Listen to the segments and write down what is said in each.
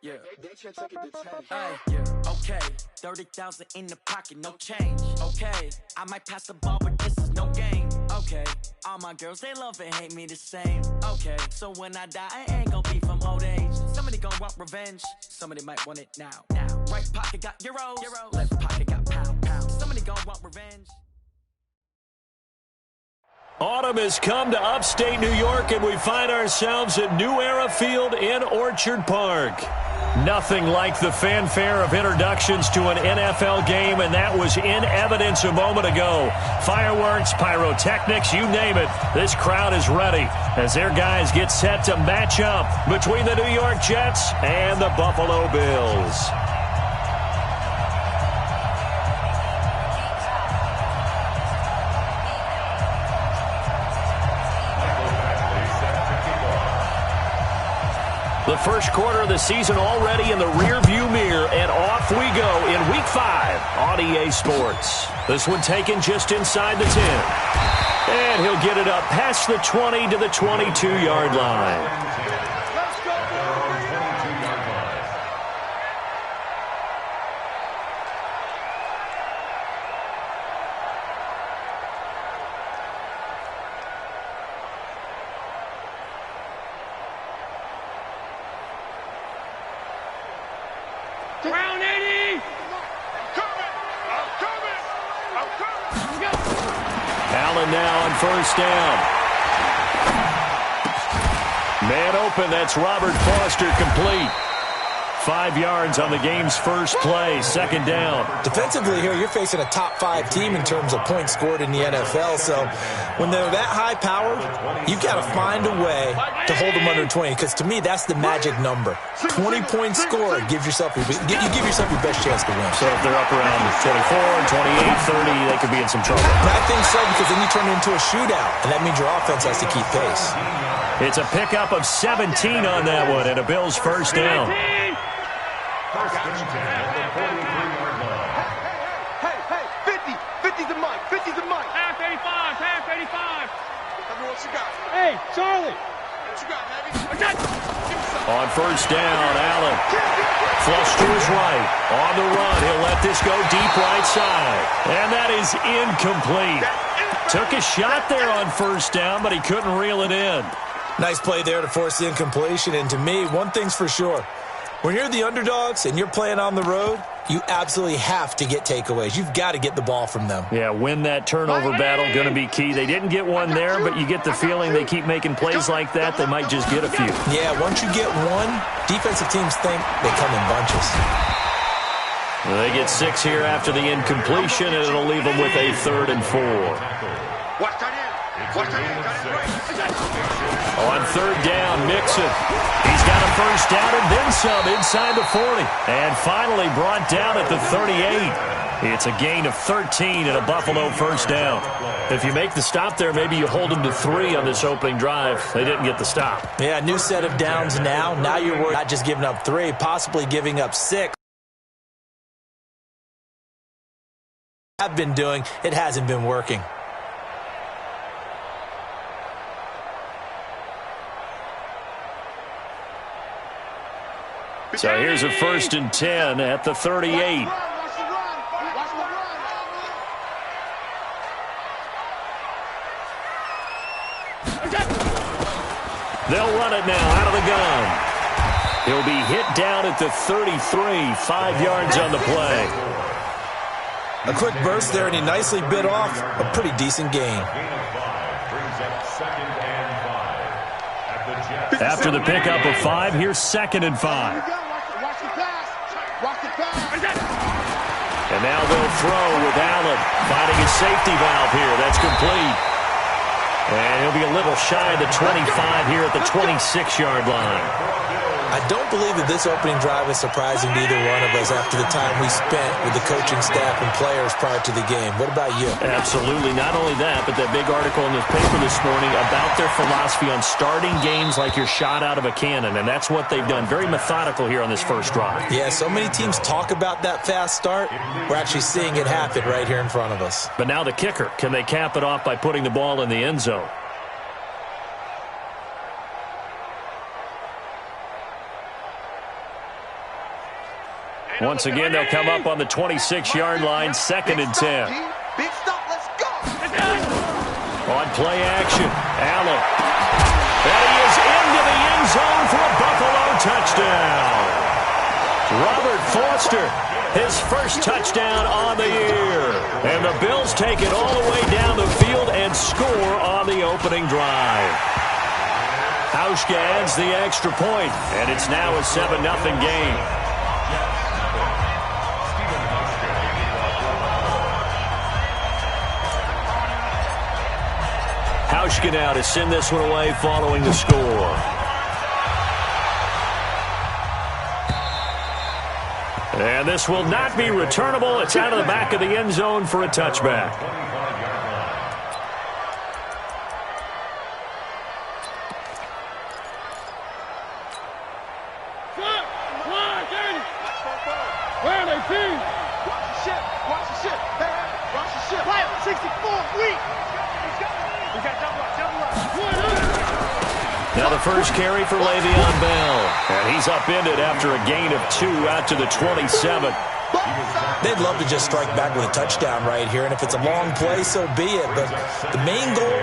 yeah. Yeah, okay. 30,000 in the pocket, no change. Okay, I might pass the ball, but this is no game. Okay, all my girls, they love and hate me the same. Okay, so when I die, I ain't gon' be from old age. Somebody gon' want revenge, somebody might want it now. Right pocket got euros, left pocket got pound. Somebody gon' want revenge. Autumn has come to upstate New York, and we find ourselves at New Era Field in Orchard Park. Nothing like the fanfare of introductions to an NFL game, and that was in evidence a moment ago. Fireworks, pyrotechnics, you name it. This crowd is ready as their guys get set to match up between the New York Jets and the Buffalo Bills. The first quarter of the season already in the rearview mirror, and off we go in Week 5 on EA Sports. This one taken just inside the 10. And he'll get it up past the 20 to the 22-yard line. First down. Man open, that's Robert Foster, complete. 5 yards on the game's first play, second down. Defensively here, you're facing a top-5 team in terms of points scored in the NFL, so when they're that high-powered, you've got to find a way to hold them under 20, because to me, that's the magic number. 20-point score gives yourself you give yourself your best chance to win. So if they're up around 24, 28, 30, they could be in some trouble. And I think so, because then you turn it into a shootout, and that means your offense has to keep pace. It's a pickup of 17 on that one, and a Bills first down. First and 10 at the 43-yard line. Hey, 50's the mic, 50's the mic. Half 85. Everyone, what you got? Hey, Charlie. What you got, Navy? On first down, Allen. Flush to his right. On the run, he'll let this go deep right side. And that is incomplete. Took a shot there on first down, but he couldn't reel it in. Nice play there to force the incompletion, and to me, one thing's for sure. When you're the underdogs and you're playing on the road, you absolutely have to get takeaways. You've got to get the ball from them. Yeah, win that turnover battle, going to be key. They didn't get one there, but you get the feeling they keep making plays like that, they might just get a few. Yeah, once you get one, defensive teams think they come in bunches. They get 6 here after the incompletion, and it'll leave them with a 3rd and 4. On 3rd down, Mixon. He's got a first down and then some inside the 40. And finally brought down at the 38. It's a gain of 13 and a Buffalo first down. If you make the stop there, maybe you hold them to 3 on this opening drive. They didn't get the stop. Yeah, new set of downs now. Now you're worried not just giving up 3, possibly giving up 6. I've been doing, it hasn't been working. So here's a 1st and 10 at the 38. They'll run it now out of the gun. He'll be hit down at the 33, 5 yards on the play. A quick burst there, and he nicely bit off a pretty decent gain. After the pickup of 5, here's 2nd and 5. And now they'll throw with Allen, finding his safety valve here. That's complete. And he'll be a little shy of the 25 here at the 26-yard line. I don't believe that this opening drive is surprising to either one of us after the time we spent with the coaching staff and players prior to the game. What about you? Absolutely. Not only that, but that big article in the paper this morning about their philosophy on starting games like you're shot out of a cannon, and that's what they've done. Very methodical here on this first drive. Yeah, so many teams talk about that fast start. We're actually seeing it happen right here in front of us. But now the kicker. Can they cap it off by putting the ball in the end zone? Once again, they'll come up on the 26-yard line, 2nd and 10. Big stop, let's go. On play action, Allen. And he is into the end zone for a Buffalo touchdown. Robert Foster, his first touchdown on the year. And the Bills take it all the way down the field and score on the opening drive. Hauschka adds the extra point, and it's now a 7-0 game. Hauschka now to send this one away following the score. And this will not be returnable. It's out of the back of the end zone for a touchback. Where are they, team? Watch the ship. Watch the ship. Hey, watch the ship. Fire 64, weak. We got double up. Now the first carry for Le'Veon Bell. And he's upended after a gain of 2 out to the 27. They'd love to just strike back with a touchdown right here, and if it's a long play, so be it. But the main goal,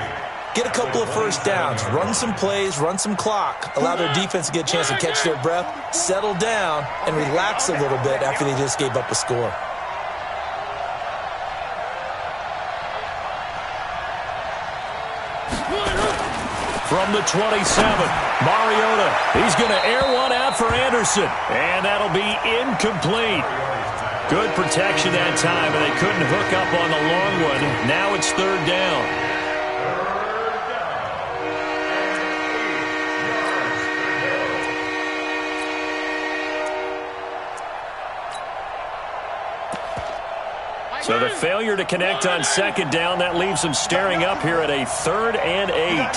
get a couple of first downs, run some plays, run some clock, allow their defense to get a chance to catch their breath, settle down, and relax a little bit after they just gave up a score. From the 27, Mariota. He's going to air one out for Anderson. And that'll be incomplete. Good protection that time, and they couldn't hook up on the long one. Now it's 3rd down. So the failure to connect on 2nd down, that leaves them staring up here at a 3rd and 8. They're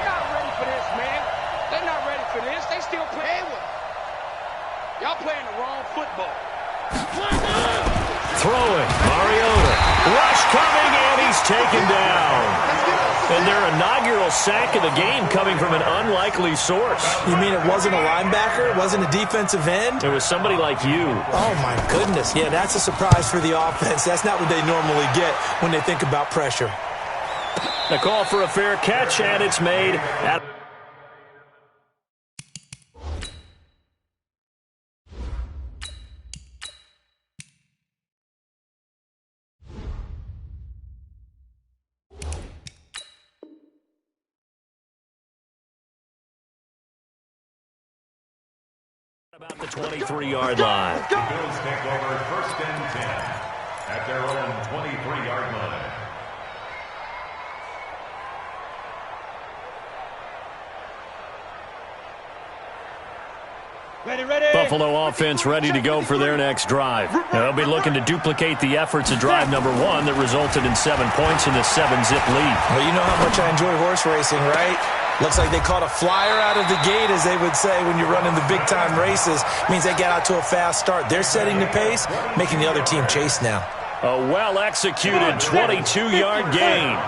not ready for this, man. They're not ready for this. They still playing with. Y'all playing the wrong football. Throwing, Mariota. Rush coming, and he's taken down. And their inaugural sack of the game coming from an unlikely source. You mean it wasn't a linebacker? It wasn't a defensive end? It was somebody like you. Oh, my goodness. Yeah, that's a surprise for the offense. That's not what they normally get when they think about pressure. A call for a fair catch, and it's made at about the 23-yard line. The Bills take over 1st and 10 at their own 23-yard line. Buffalo offense ready to go for their next drive. Now, they'll be looking to duplicate the efforts of drive number 1 that resulted in 7 points in the 7-zip lead. Well, you know how much I enjoy horse racing, right? Looks like they caught a flyer out of the gate, as they would say when you're running the big-time races. Means they get out to a fast start. They're setting the pace, making the other team chase now. A well-executed 22-yard gain.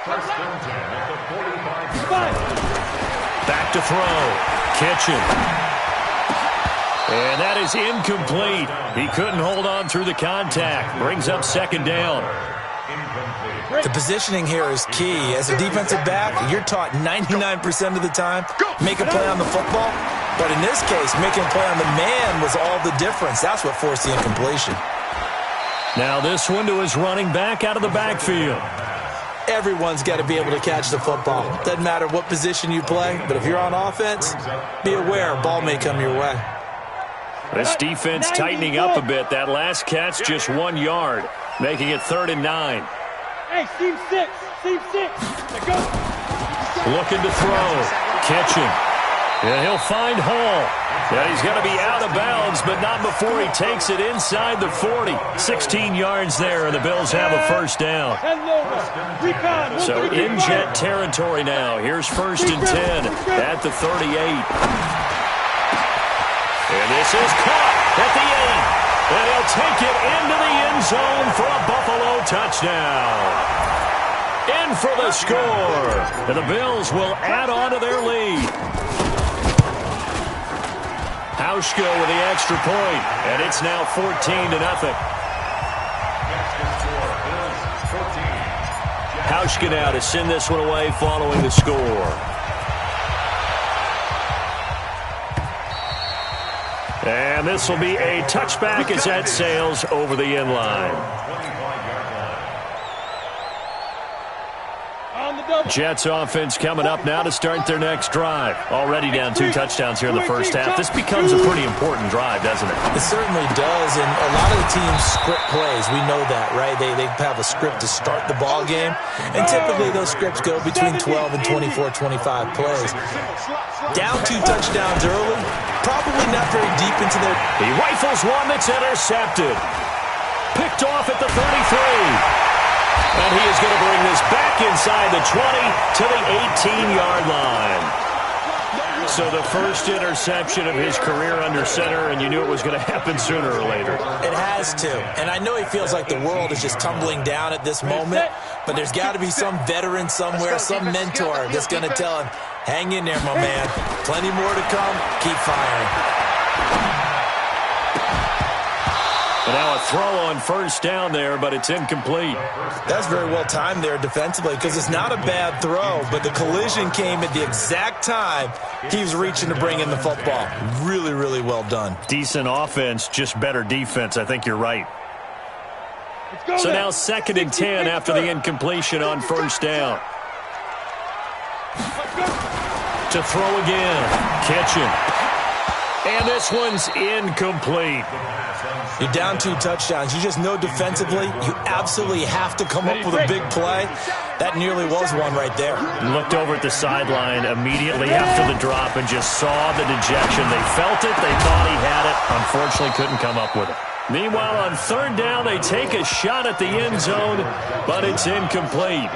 1st and 10 at the 45. Back to throw. Kitchen. And that is incomplete. He couldn't hold on through the contact. Brings up 2nd down. The positioning here is key. As a defensive back, you're taught 99% of the time, make a play on the football. But in this case, making a play on the man was all the difference. That's what forced the incompletion. Now this one to his running back out of the backfield. Everyone's got to be able to catch the football. Doesn't matter what position you play, but if you're on offense, be aware a ball may come your way. This defense tightening up a bit. That last catch just 1 yard, making it 3rd and 9. Hey, Steve 6. Let's go. Looking to throw. Kitchen. And he'll find Hall. Yeah, he's going to be out of bounds, but not before he takes it inside the 40. 16 yards there, and the Bills have a 1st down. So in jet territory now. Here's 1st and 10 at the 38. And this is caught at the 8. And he'll take it into the end zone for a Buffalo touchdown. In for the score. And the Bills will add on to their lead. Hauschka with the extra point, and it's now 14-0. Hauschka now to send this one away following the score. And this will be a touchback as that sails over the end line. Jets offense coming up now to start their next drive. Already down 2 touchdowns here in the first half. This becomes a pretty important drive, doesn't it? It certainly does, and a lot of the teams script plays. We know that, right? They have a script to start the ball game, and typically those scripts go between 12 and 24, 25 plays. Down 2 touchdowns early, probably not very deep into their... He rifles one that's intercepted. Picked off at the 33. And he is going to bring this back inside the 20 to the 18-yard line. So the first interception of his career under center, and you knew it was going to happen sooner or later. It has to. And I know he feels like the world is just tumbling down at this moment, but there's got to be some veteran somewhere, some mentor that's going to tell him, hang in there, my man. Plenty more to come. Keep firing. And now a throw on first down there, but it's incomplete. That's very well timed there defensively because it's not a bad throw, but the collision came at the exact time he was reaching to bring in the football. Really, really well done. Decent offense, just better defense. I think you're right. So now 2nd and 10 after the incompletion on first down. To throw again. Kitchen. And this one's incomplete. You're down 2 touchdowns. You just know defensively you absolutely have to come up with a big play. That nearly was one right there. Looked over at the sideline immediately after the drop and just saw the dejection. They felt it. They thought he had it. Unfortunately, couldn't come up with it. Meanwhile, on 3rd down, they take a shot at the end zone, but it's incomplete.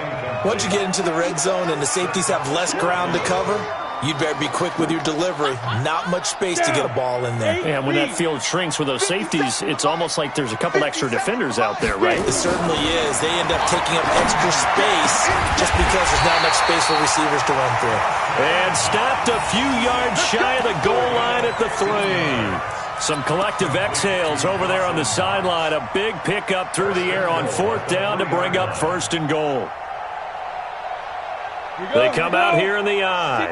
Once you get into the red zone and the safeties have less ground to cover, you'd better be quick with your delivery. Not much space to get a ball in there. And when that field shrinks with those safeties, it's almost like there's a couple extra defenders out there, right? It certainly is. They end up taking up extra space just because there's not enough space for receivers to run through. And stopped a few yards shy of the goal line at the 3. Some collective exhales over there on the sideline. A big pickup through the air on 4th down to bring up 1st and goal. They come out here in the eye.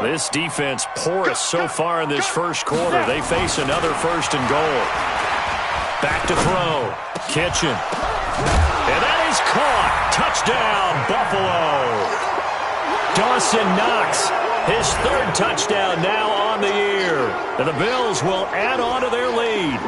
This defense porous so far in this first quarter. They face another 1st and goal. Back to throw. Kitchen. And that is caught. Touchdown, Buffalo. Dawson Knox, his 3rd touchdown now on the year. And the Bills will add on to their lead.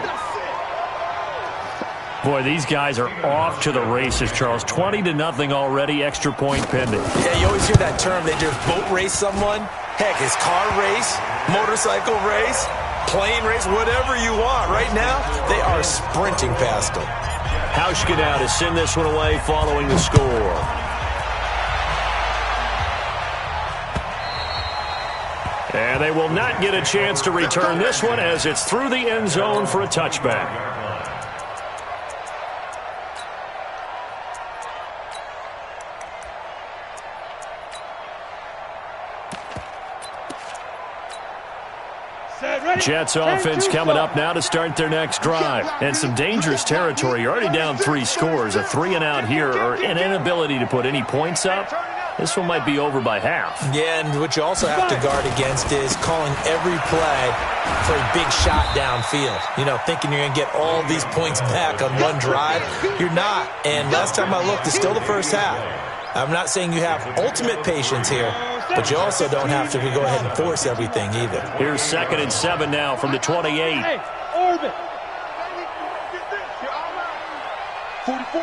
Boy, these guys are off to the races, Charles. 20-0 already, extra point pending. Yeah, you always hear that term. They just boat race someone. Heck, his car race, motorcycle race, plane race, whatever you want. Right now, they are sprinting past them. Hauschka now to send this one away following the score. And they will not get a chance to return this one as it's through the end zone for a touchback. Jets offense coming up now to start their next drive. And some dangerous territory. You're already down 3 scores. A 3-and-out here or an inability to put any points up. This one might be over by half. Yeah, and what you also have to guard against is calling every play for a big shot downfield. You know, thinking you're going to get all these points back on one drive. You're not. And last time I looked, it's still the first half. I'm not saying you have ultimate patience here, but you also don't have to go ahead and force everything either. Here's 2nd and 7 now from the 28. Hey, Orbit. 44,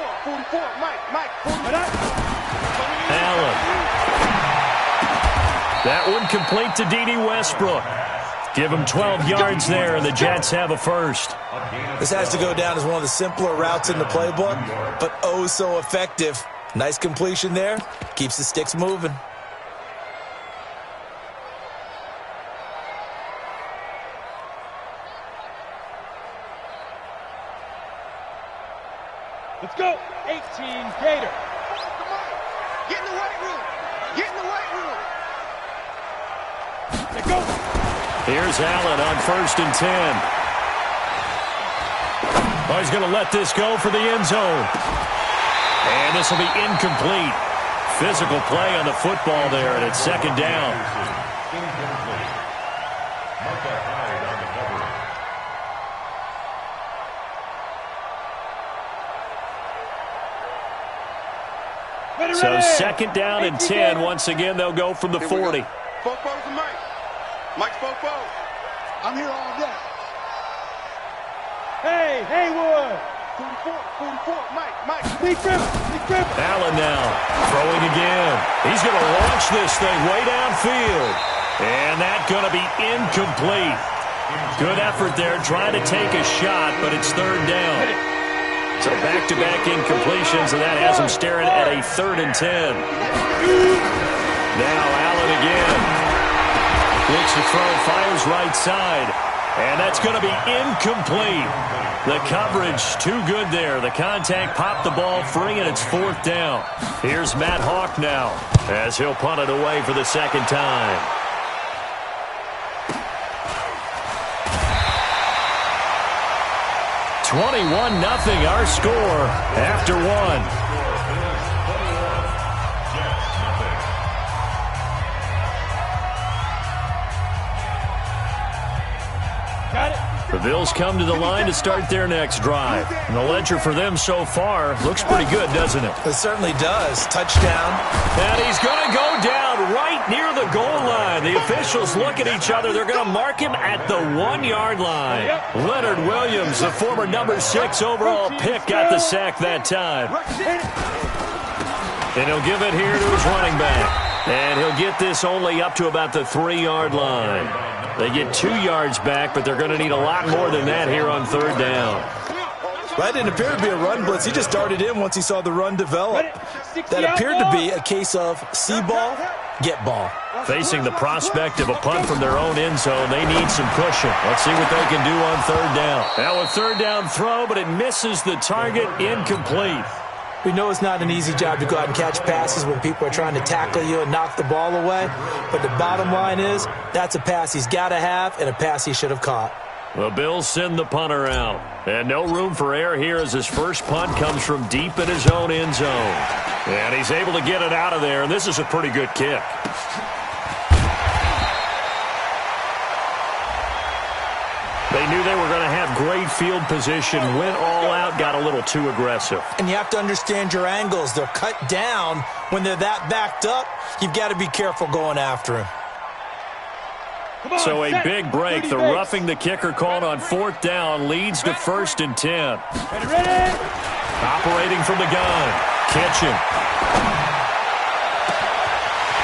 Mike, 44. Allen. That one complete to D.D. Westbrook. Give him 12 yards there, and the Jets have a first. This has to go down as one of the simpler routes in the playbook, but oh so effective. Nice completion there. Keeps the sticks moving. Let's go. 18 Gator. Get in the weight room. Get in the weight room. Let's go. Here's Allen on 1st and 10. Oh, he's going to let this go for the end zone. And this will be incomplete. Physical play on the football there, and it's 2nd down. Incomplete. Martha Hyde on the cover. So 2nd down and 10. Once again, they'll go from the 40. Fofo's and Mike. Mike's Fofo. I'm here all day. Hey, Haywood. 44, Mike. Big Griffin. Allen now throwing again. He's going to launch this thing way downfield. And that's going to be incomplete. Good effort there, trying to take a shot, but it's 3rd down. So back-to-back incompletions, and that has him staring at a 3rd and 10. Now Allen again. Looks to throw, fires right side. And that's going to be incomplete. The coverage too good there. The contact popped the ball free, and it's 4th down. Here's Matt Hawk now as he'll punt it away for the 2nd time. (21-0) our score after 1. The Bills come to the line to start their next drive. And the ledger for them so far looks pretty good, doesn't it? It certainly does. Touchdown. And he's going to go down right near the goal line. The officials look at each other. They're going to mark him at the 1-yard line. Leonard Williams, the former number 6 overall pick, got the sack that time. And he'll give it here to his running back. And he'll get this only up to about the 3-yard line. They get 2 yards back, but they're going to need a lot more than that here on 3rd down. That didn't appear to be a run blitz. He just darted in once he saw the run develop. That appeared to be a case of see ball, get ball. Facing the prospect of a punt from their own end zone, they need some cushion. Let's see what they can do on 3rd down. Now a 3rd down throw, but it misses the target, incomplete. We know it's not an easy job to go out and catch passes when people are trying to tackle you and knock the ball away. But the bottom line is, that's a pass he's got to have and a pass he should have caught. The Bills send the punter out. And no room for error here as his first punt comes from deep in his own end zone. And he's able to get it out of there, and this is a pretty good kick. They knew they were going to have great field position, went all out, got a little too aggressive. And you have to understand your angles. They're cut down. When they're that backed up, you've got to be careful going after him. So a big break. The roughing the kicker called on 4th down leads to 1st and 10. Operating from the gun. Kitchen.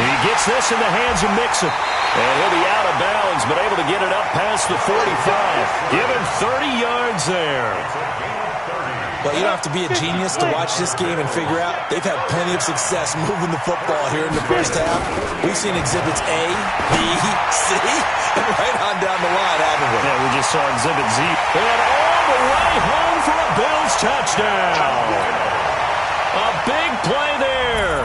He gets this in the hands of Mixon. And he'll be out of bounds, but able to get it up past the 45. Give him 30 yards there. Well, you don't have to be a genius to watch this game and figure out they've had plenty of success moving the football here in the first half. We've seen exhibits A, B, C, and right on down the line, haven't we? Yeah, we just saw exhibit Z. And all the way home for a Bills touchdown. A big play there.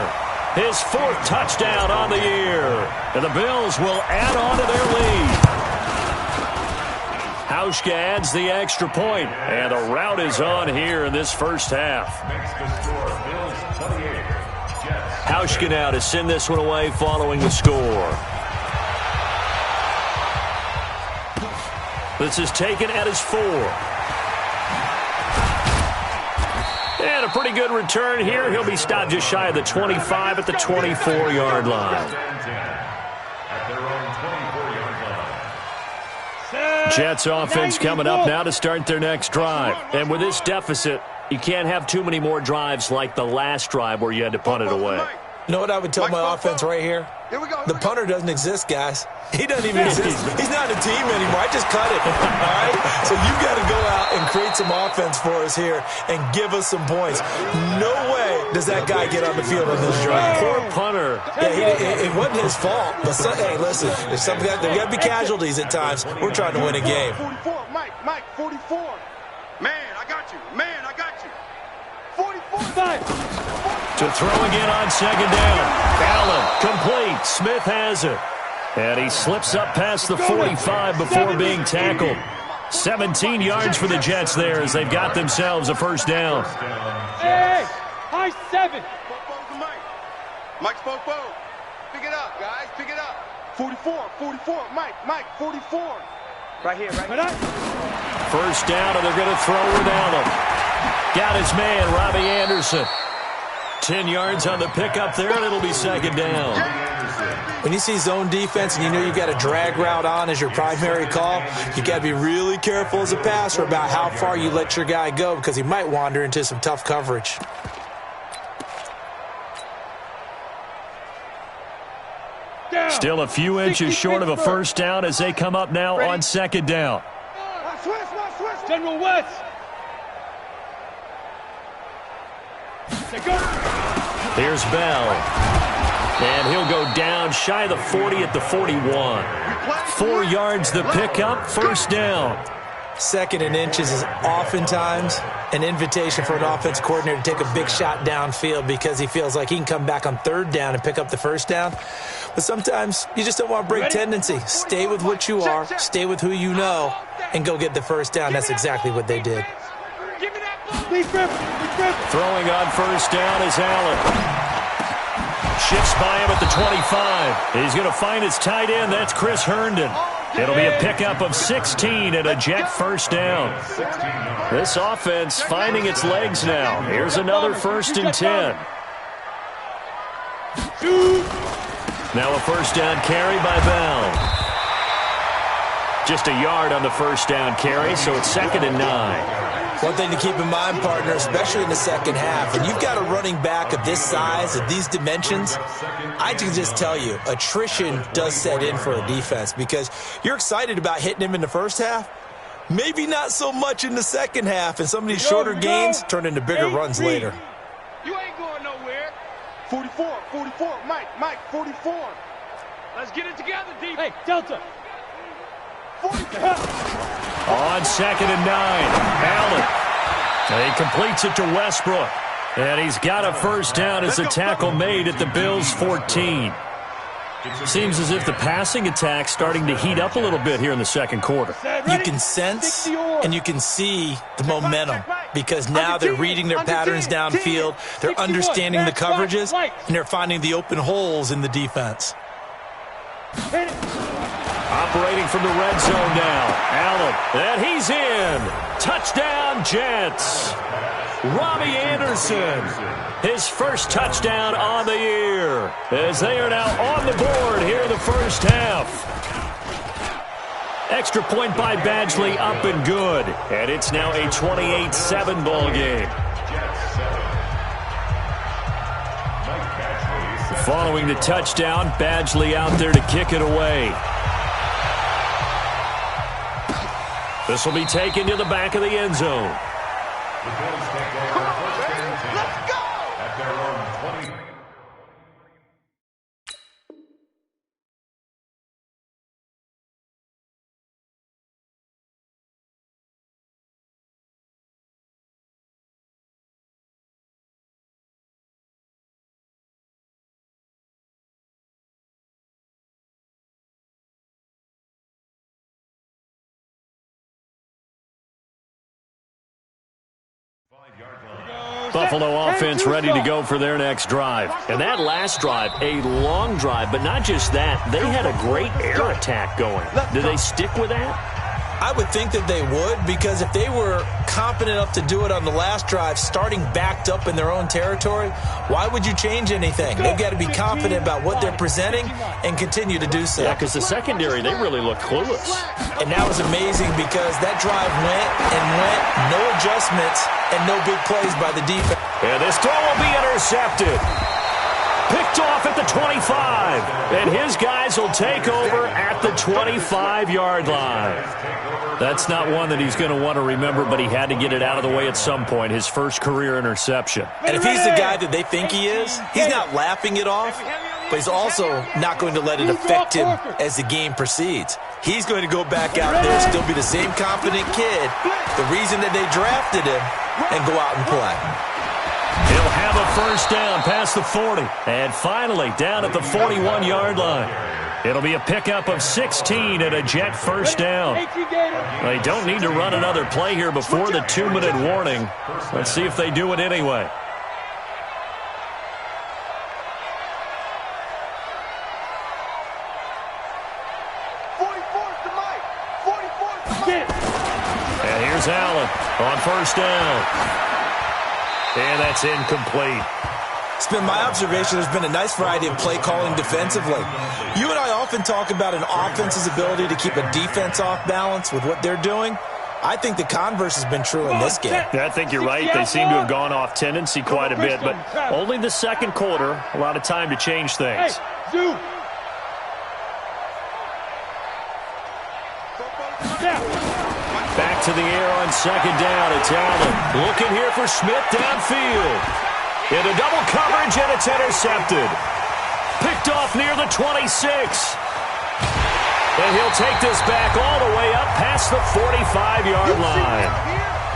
His 4th touchdown on the year. And the Bills will add on to their lead. Hauschka adds the extra point, and the rout is on here in this first half. Hauschka now to send this one away following the score. This is taken at his 4. And a pretty good return here. He'll be stopped just shy of the 25 at the 24-yard line. Jets offense coming up now to start their next drive. And with this deficit, you can't have too many more drives like the last drive where you had to punt it away. You know what I would tell my offense right here? The punter doesn't exist, guys. He doesn't even exist. He's not a team anymore. I just cut it. All right? So you got to go out and create some offense for us here and give us some points. No way does that guy get on the field on this drive. Poor punter. Yeah, it wasn't his fault. But hey, listen, there's there got to be casualties at times. We're trying to win a game. 44, Mike, 44. Man, I got you. 44. To throw again on second down. Allen, complete. Smith has it. And he slips up past the 45 before being tackled. 17 yards for the Jets there as they've got themselves a first down. Hey, high 7. Mike's Popo. Pick it up, guys. Pick it up. 44, Mike, 44. Right here, right here. First down, and they're going to throw without him. Got his man, Robbie Anderson. 10 yards on the pickup there, and it'll be second down. When you see zone defense and you know you've got a drag route on as your primary call, you got to be really careful as a passer about how far you let your guy go because he might wander into some tough coverage. Still a few inches short of a first down as they come up now on second down. General West. Here's Bell. And he'll go down shy of the 40 at the 41. 4 yards the pickup, first down. Second and inches is oftentimes an invitation for an offense coordinator to take a big shot downfield because he feels like he can come back on third down and pick up the first down. But sometimes you just don't want to break tendency. Stay with what you are, stay with who you know, and go get the first down. That's exactly what they did. Throwing on first down is Allen. Shifts by him at the 25. He's going to find his tight end. That's Chris Herndon. It'll be a pickup of 16 and a Jet first down. This offense finding its legs now. Here's another 1st and 10. Now a first down carry by Bell. Just a yard on the first down carry, so it's 2nd and 9. One thing to keep in mind, partner, especially in the second half, and you've got a running back of this size, of these dimensions, I can just tell you, attrition does set in for a defense because you're excited about hitting him in the first half, maybe not so much in the second half, and some of these shorter gains turn into bigger runs later. You ain't going nowhere. 44, Mike, 44. Let's get it together, D. Hey, Delta. On 2nd and 9, Allen. He completes it to Westbrook. And he's got a first down as a tackle made at the Bills' 14. Seems as if the passing attack's starting to heat up a little bit here in the second quarter. You can sense and you can see the momentum because now they're reading their patterns downfield, they're understanding the coverages, and they're finding the open holes in the defense. Operating from the red zone now. Allen, and he's in. Touchdown, Jets. Robbie Anderson, his first touchdown on the year, as they are now on the board here in the first half. Extra point by Badgley, up and good. And it's now a 28-7 ball game. Following the touchdown, Badgley out there to kick it away. This will be taken to the back of the end zone. Let's go! At their own 20. Buffalo offense ready to go for their next drive. And that last drive, a long drive, but not just that. They had a great air attack going. Did they stick with that? I would think that they would because if they were confident enough to do it on the last drive, starting backed up in their own territory, why would you change anything? They've got to be confident about what they're presenting and continue to do so. Yeah, because the secondary, they really looked clueless. And that was amazing because that drive went and went, no adjustments and no big plays by the defense. And this throw will be intercepted. Picked off at the 25. And his guys will take over at the 25-yard line. That's not one that he's going to want to remember, but he had to get it out of the way at some point, his first career interception. And if he's the guy that they think he is, he's not laughing it off, but he's also not going to let it affect him as the game proceeds. He's going to go back out there, still be the same confident kid, the reason that they drafted him, and go out and play. He'll have a first down past the 40. And finally, down at the 41-yard line. It'll be a pickup of 16 and a Jet first down. They don't need to run another play here before the 2-minute warning. Let's see if they do it anyway. And here's Allen on first down. And that's incomplete. It's been my observation there's been a nice variety of play calling defensively. You and I often talk about an offense's ability to keep a defense off balance with what they're doing. I think the converse has been true in this game. Yeah, I think you're right. They seem to have gone off tendency quite a bit, but only the second quarter, a lot of time to change things. Back to the air on second down. It's Allen looking here for Smith downfield. Into double coverage, and it's intercepted. Picked off near the 26. And he'll take this back all the way up past the 45-yard line.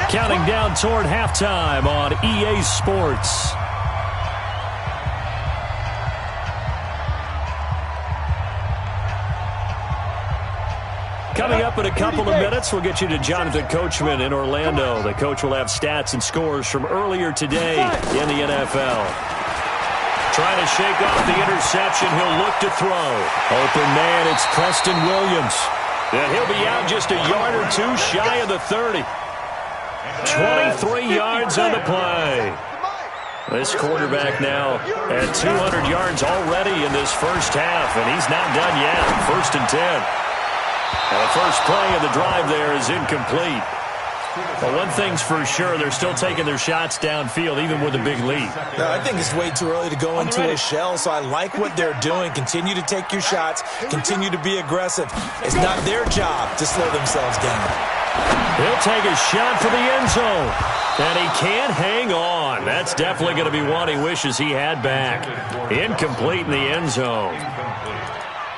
Counting down toward halftime on EA Sports. Coming up in a couple of minutes, we'll get you to Jonathan Coachman in Orlando. The coach will have stats and scores from earlier today in the NFL. Trying to shake off the interception. He'll look to throw. Open man, it's Preston Williams. And he'll be out just a yard or two shy of the 30. 23 yards on the play. This quarterback now at 200 yards already in this first half, and he's not done yet. 1st and 10. And the first play of the drive there is incomplete. Well, one thing's for sure, they're still taking their shots downfield, even with a big lead. No, I think it's way too early to go into a shell, so I like what they're doing. Continue to take your shots. Continue to be aggressive. It's not their job to slow themselves down. He'll take a shot for the end zone. And he can't hang on. That's definitely going to be one he wishes he had back. Incomplete in the end zone.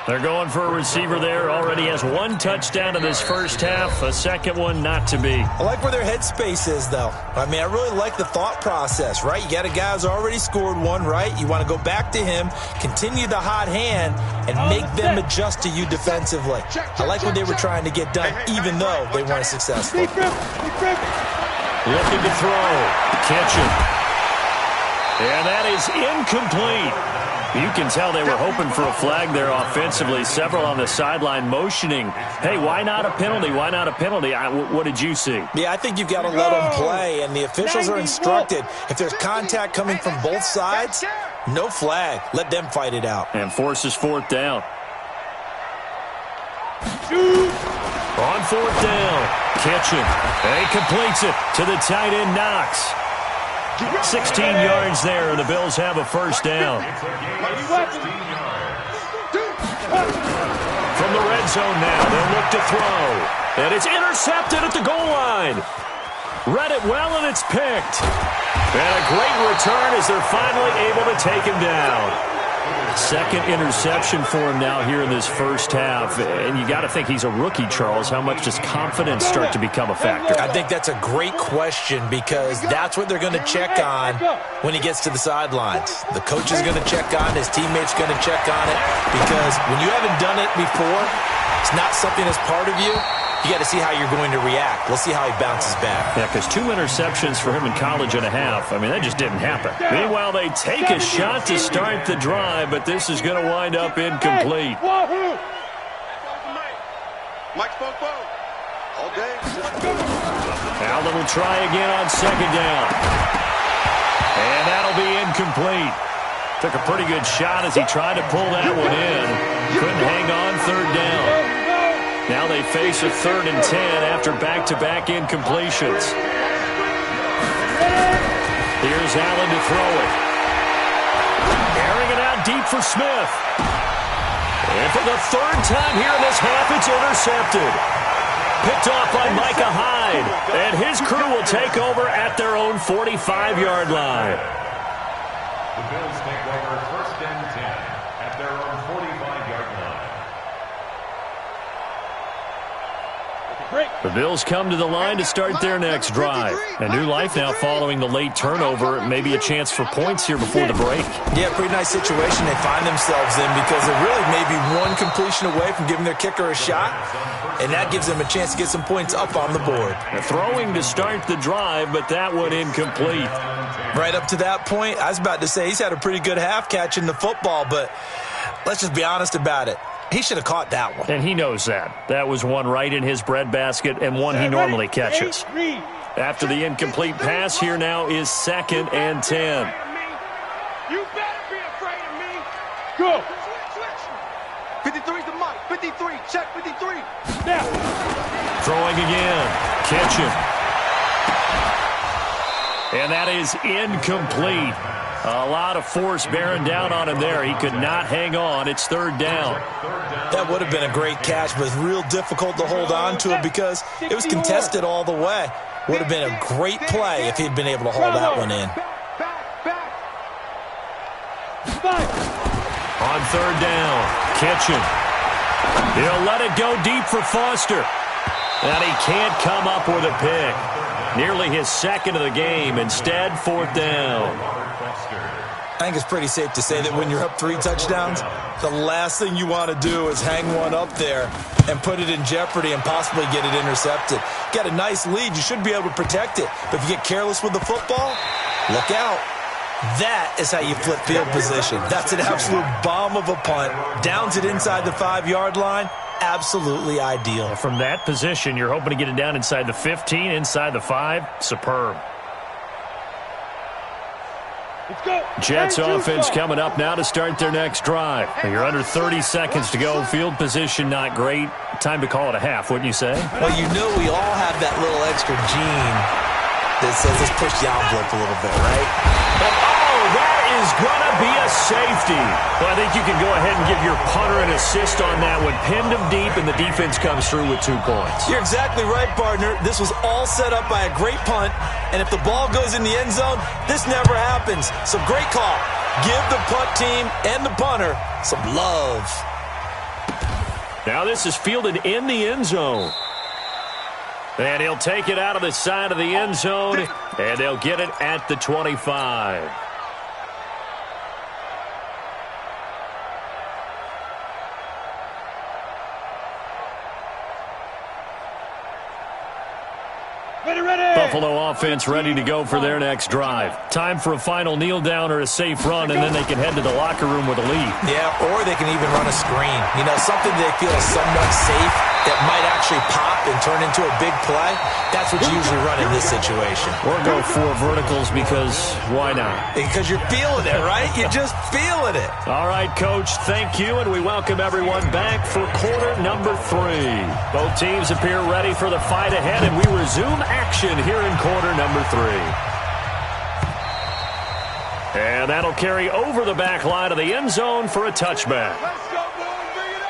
They're going for a receiver there. Already has one touchdown in this first half. A second one not to be. I like where their headspace is, though. I mean, I really like the thought process, right? You got a guy who's already scored one, right? You want to go back to him, continue the hot hand, and make them adjust to you defensively. I like what they were trying to get done, even though they weren't successful. Looking to throw. Kitchen. And that is incomplete. You can tell they were hoping for a flag there offensively. Several on the sideline motioning, hey, why not a penalty? Why not a penalty? What did you see? Yeah, I think you've got to let them play, and the officials are instructed. If there's contact coming from both sides, no flag. Let them fight it out. And forces 4th down. On 4th down, Kitchen. And he completes it to the tight end, Knox. 16 yards there, and the Bills have a first down. From the red zone now, they'll look to throw. And it's intercepted at the goal line. Read it well, and it's picked. And a great return as they're finally able to take him down. Second interception for him now here in this first half. And you got to think he's a rookie, Charles. How much does confidence start to become a factor? I think that's a great question because that's what they're going to check on when he gets to the sidelines. The coach is going to check on, his teammates going to check on it, because when you haven't done it before, it's not something that's part of you. You got to see how you're going to react. Let's see how he bounces back. Yeah, because 2 interceptions for him in college and a half. I mean, that just didn't happen. Meanwhile, they take a shot to start the drive, but this is going to wind up incomplete. Mike Bobo. All day. Allen will try again on second down. And that'll be incomplete. Took a pretty good shot as he tried to pull that one in. Couldn't hang on 3rd down. Now they face a 3rd and 10 after back-to-back incompletions. Here's Allen to throw it. Airing it out deep for Smith. And for the 3rd time here in this half, it's intercepted. Picked off by Micah Hyde. And his crew will take over at their own 45-yard line. The Bills take over 1st and 10 at their own 45-yard line. The Bills come to the line to start their next drive. A new life now following the late turnover. Maybe a chance for points here before the break. Yeah, pretty nice situation they find themselves in because they're really maybe one completion away from giving their kicker a shot, and that gives them a chance to get some points up on the board. Throwing to start the drive, but that one incomplete. Right up to that point, I was about to say he's had a pretty good half catching the football, but let's just be honest about it. He should have caught that one. And he knows that. That was one right in his breadbasket and one he normally catches. After the incomplete pass, here now is 2nd and 10. You better be afraid of me. Go. 53's the mic. 53. Check 53. Now. Throwing again. Kitchen. And that is incomplete. A lot of force bearing down on him there. He could not hang on. It's 3rd down. That would have been a great catch, but it's real difficult to hold on to it because it was contested all the way. Would have been a great play if he'd been able to hold that one in. On 3rd down, Kitchen. He'll let it go deep for Foster. And he can't come up with a pick. Nearly his 2nd of the game. Instead, 4th down. I think it's pretty safe to say that when you're up 3 touchdowns, the last thing you want to do is hang one up there and put it in jeopardy and possibly get it intercepted. Get a nice lead, you should be able to protect it. But if you get careless with the football, look out. That is how you flip field position. That's an absolute bomb of a punt. Downs it inside the 5-yard line. Absolutely ideal. From that position, you're hoping to get it down inside the 15, inside the 5. Superb. Jets offense coming up now to start their next drive. You're under 30 seconds to go. Field position not great. Time to call it a half, wouldn't you say? Well, you know we all have that little extra gene that says let's push the envelope a little bit, right? That is going to be a safety. Well, I think you can go ahead and give your punter an assist on that one. Pinned him deep, and the defense comes through with 2 points. You're exactly right, partner. This was all set up by a great punt, and if the ball goes in the end zone, this never happens. So great call. Give the punt team and the punter some love. Now this is fielded in the end zone. And he'll take it out of the side of the end zone, and they'll get it at the 25. Buffalo offense ready to go for their next drive. Time for a final kneel down or a safe run, and then they can head to the locker room with a lead. Yeah, or they can even run a screen. You know, something they feel is somewhat safe that might actually pop and turn into a big play. That's what you usually run in this situation. Or go for verticals because why not? Because you're feeling it, right? You're just feeling it. All right, Coach, thank you, and we welcome everyone back for quarter number 3. Both teams appear ready for the fight ahead, and we resume action here in quarter number 3. And that'll carry over the back line of the end zone for a touchback. Let's go, boys. Bring it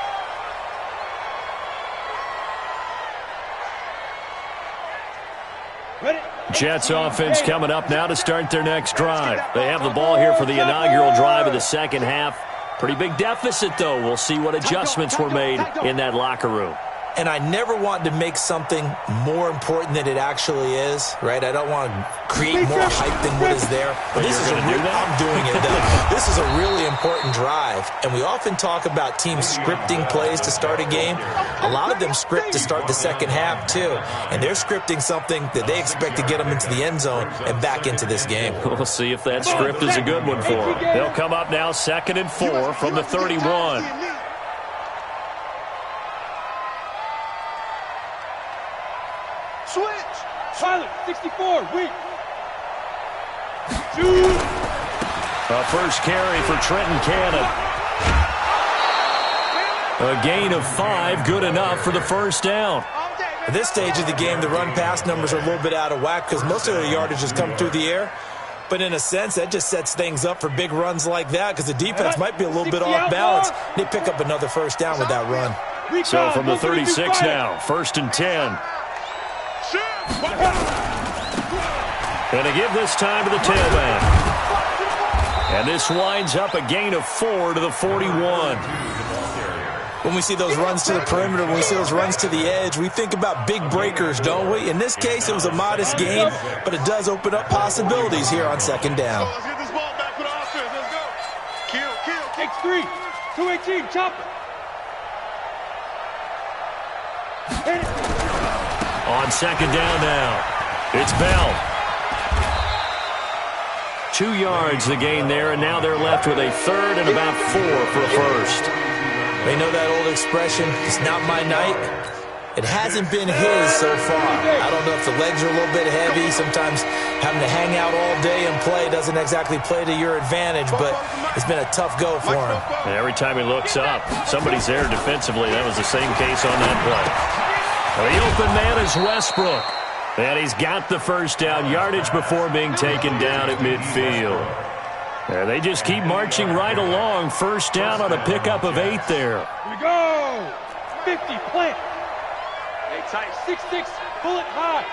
on. Ready? Jets offense coming up now to start their next drive. They have the ball here for the inaugural drive of the second half. Pretty big deficit, though. We'll see what adjustments were made in that locker room. And I never want to make something more important than it actually is, right? I don't want to create more hype than what is there. But this is I'm doing it, though. This is a really important drive. And we often talk about teams scripting plays to start a game. A lot of them script to start the second half, too. And they're scripting something that they expect to get them into the end zone and back into this game. We'll see if that script is a good one for them. They'll come up now 2nd and 4 from the 31. Switch. Silent. 64. Weak. 2. A first carry for Trenton Cannon. A gain of 5, good enough for the first down. At this stage of the game, the run-pass numbers are a little bit out of whack because most of the yardage has come through the air. But in a sense, that just sets things up for big runs like that because the defense might be a little bit off balance. They pick up another first down with that run. So from the 36 now, 1st and 10. And to give this time to the tailback. And this winds up a gain of 4 to the 41. When we see those runs to the perimeter, when we see those runs to the edge, we think about big breakers, don't we? In this case, it was a modest gain, but it does open up possibilities here on second down. Let's get this ball back for the offense. Let's go. Kill. Takes 3. 2-18, chop it. On second down now, it's Bell. 2 yards the gain there, and now they're left with a third and about 4 for a first. They know that old expression, it's not my night. It hasn't been his so far. I don't know if the legs are a little bit heavy. Sometimes having to hang out all day and play doesn't exactly play to your advantage, but it's been a tough go for him. And every time he looks up, somebody's there defensively. That was the same case on that play. Well, the open man is Westbrook. And he's got the first down yardage before being taken down at midfield. And they just keep marching right along. First down on a pickup of 8 there. Here we go. 50, plant. Hey, tight. 6-6, bullet high.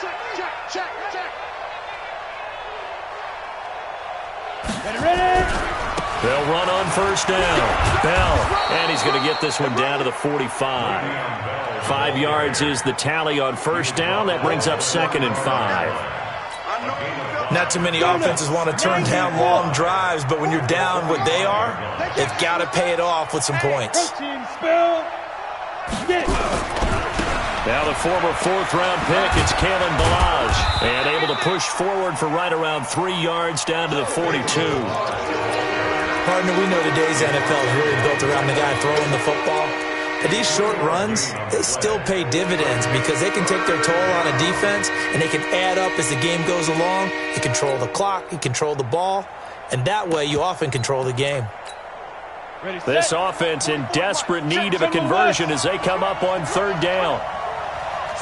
Check. Ready. They'll run on first down. Bell. And he's going to get this one down to the 45. 5 yards is the tally on first down. That brings up 2nd and 5. Not too many offenses want to turn down long drives, but when you're down what they are, they've got to pay it off with some points. Now the former 4th-round pick, it's Kalen Ballage. And able to push forward for right around 3 yards down to the 42. Partner, we know today's NFL is really built around the guy throwing the football. But these short runs, they still pay dividends because they can take their toll on a defense and they can add up as the game goes along. You control the clock, you control the ball, and that way you often control the game. This offense in desperate need of a conversion as they come up on 3rd down.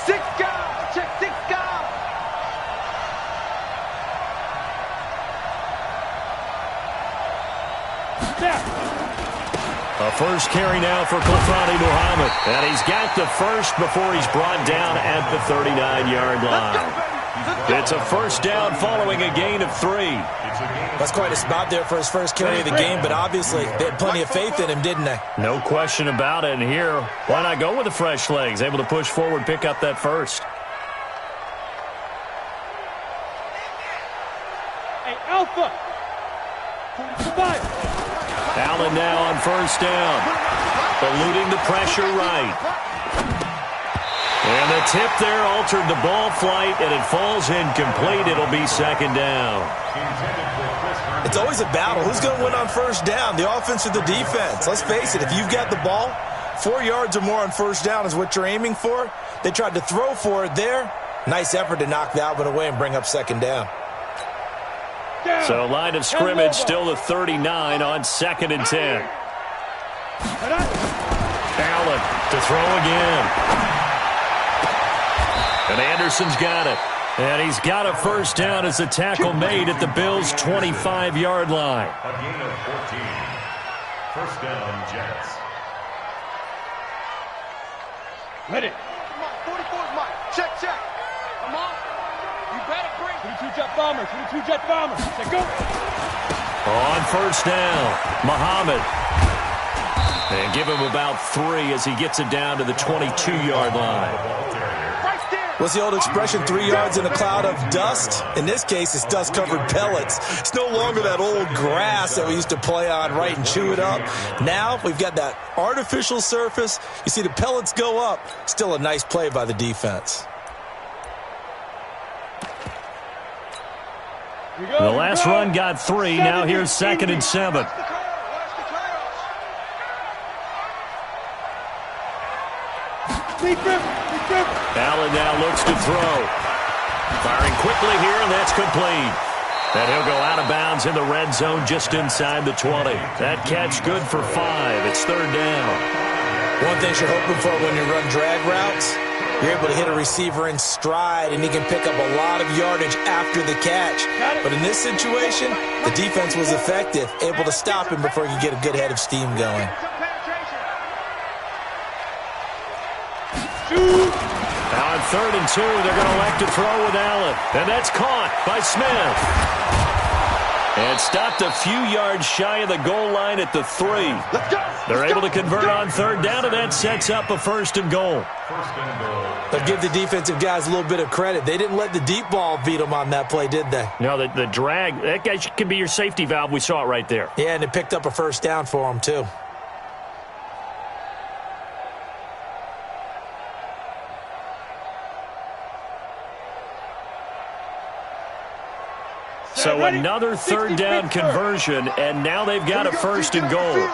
6 guys, check 6 guys. A first carry now for Khalfani Muhammad. And he's got the first before he's brought down at the 39-yard line. It's a first down following a gain of 3. That's quite a spot there for his first carry of the game, but obviously they had plenty of faith in him, didn't they? No question about it. And here, why not go with the fresh legs? Able to push forward, pick up that first. Hey, Alpha. 45. Allen now on first down. Eluding the pressure right. And the tip there altered the ball flight, and it falls incomplete. It'll be 2nd down. It's always a battle. Who's going to win on first down, the offense or the defense? Let's face it, if you've got the ball, 4 yards or more on first down is what you're aiming for. They tried to throw for it there. Nice effort to knock that one away and bring up 2nd down. So line of scrimmage still the 39 on 2nd and 10. Allen to throw again. And Anderson's got it. And he's got a first down as the tackle made at the Bills' 25-yard line. A gain of 14. First down, Jets. Ready. Come on, 44's mine. Check. Come on. You better bring. 22-jet bomber. 22-jet bomber. Say go. On first down, Muhammad. And give him about 3 as he gets it down to the 22-yard line. What's the old expression, 3 yards in a cloud of dust? In this case, it's dust-covered pellets. It's no longer that old grass that we used to play on, right, and chew it up. Now we've got that artificial surface. You see the pellets go up. Still a nice play by the defense. The last run got 3. Now here's 2nd and 7. Allen now looks to throw. Firing quickly here, and that's complete. And he'll go out of bounds in the red zone just inside the 20. That catch good for 5. It's 3rd down. One thing you're hoping for when you run drag routes, you're able to hit a receiver in stride, and he can pick up a lot of yardage after the catch. But in this situation, the defense was effective, able to stop him before he could get a good head of steam going. Now on 3rd and 2, they're going to elect to throw with Allen. And that's caught by Smith. And stopped a few yards shy of the goal line at the 3. Let's go. They're able to convert on third down, and that sets up a first and goal. But give the defensive guys a little bit of credit. They didn't let the deep ball beat them on that play, did they? No, the drag, that guy can be your safety valve. We saw it right there. Yeah, and it picked up a first down for them, too. So another third down conversion, and now they've got a first and goal.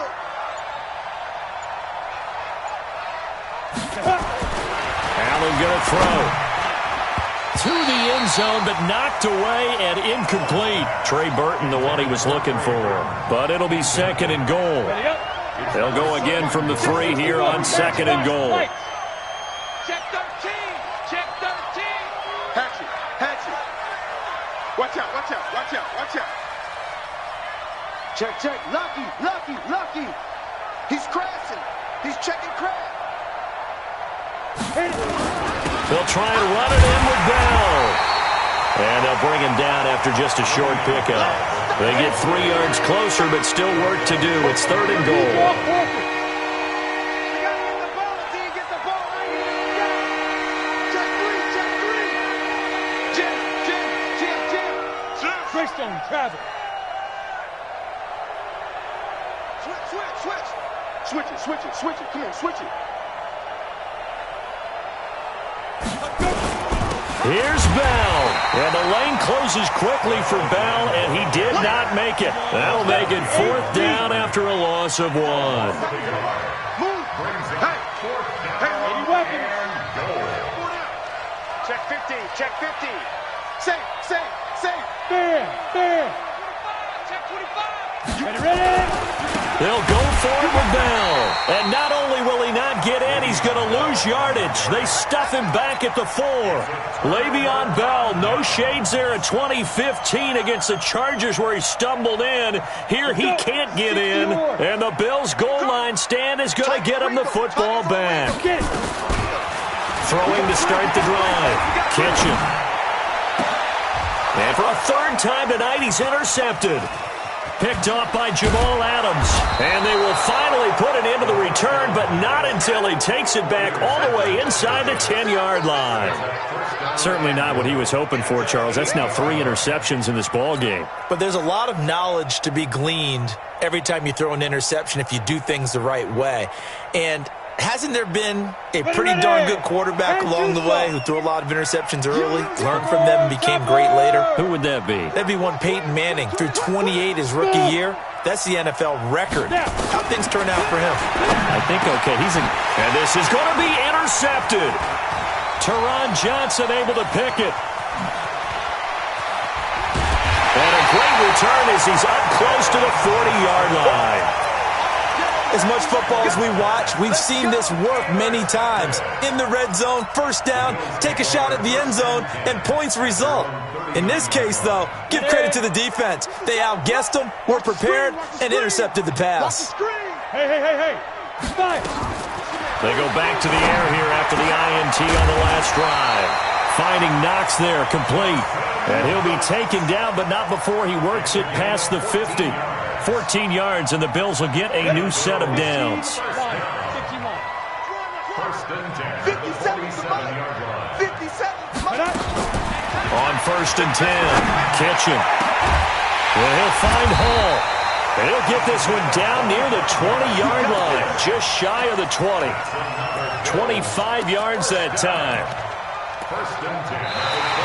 Allen going to throw. To the end zone, but knocked away and incomplete. Trey Burton, the one he was looking for. But it'll be second and goal. They'll go again from the 3 here on second and goal. Check 13. Check 13. Hatchet. Hatchet. Watch out, watch out, watch out, watch out. Check, check. Lucky, lucky, lucky. He's crashing. He's checking crash. They'll try and run it in with Bell. And they'll bring him down after just a short pickup. They get 3 yards closer, but still work to do. It's third and goal. Travel. Switch it. Come on, switch it. Here's Bell. And the lane closes quickly for Bell, and he did not make it. That'll make it fourth down after a loss of 1. Move. Hey. Any weapons? Check 15. Check 15. Safe. Fair. Check 25. Ready? They'll go for it with Bell. And not only will he not get in, he's going to lose yardage. They stuff him back at the 4. Le'Veon Bell, no shades there at 2015 against the Chargers where he stumbled in. Here he can't get in. And the Bills' goal line stand is going to get him the football back. Throwing to start the drive. Kitchen. And for a third time tonight, he's intercepted. Picked off by Jamal Adams. And they will finally put it into the return, but not until he takes it back all the way inside the 10-yard line. Certainly not what he was hoping for, Charles. That's now 3 interceptions in this ball game. But there's a lot of knowledge to be gleaned every time you throw an interception if you do things the right way. And hasn't there been a pretty darn good quarterback along the way who threw a lot of interceptions early, learned from them, and became great later? Who would that be? That'd be one Peyton Manning. Threw 28 his rookie year. That's the NFL record. How'd things turn out for him? I think okay. And this is going to be intercepted. Teron Johnson able to pick it. And a great return as he's up close to the 40-yard line. As much football as we watch, we've seen this work many times. In the red zone, first down, take a shot at the end zone, and points result. In this case, though, give credit to the defense. They outguessed them, were prepared, and intercepted the pass. Hey. Fire. They go back to the air here after the INT on the last drive. Finding Knox there, complete. And he'll be taken down, but not before he works it past the 50. 14 yards, and the Bills will get a new set of downs. 57 47-yard line. 57. On first and 10, Kitchen. Well, he'll find Hall. And he'll get this one down near the 20-yard line, just shy of the 20. 25 yards that time.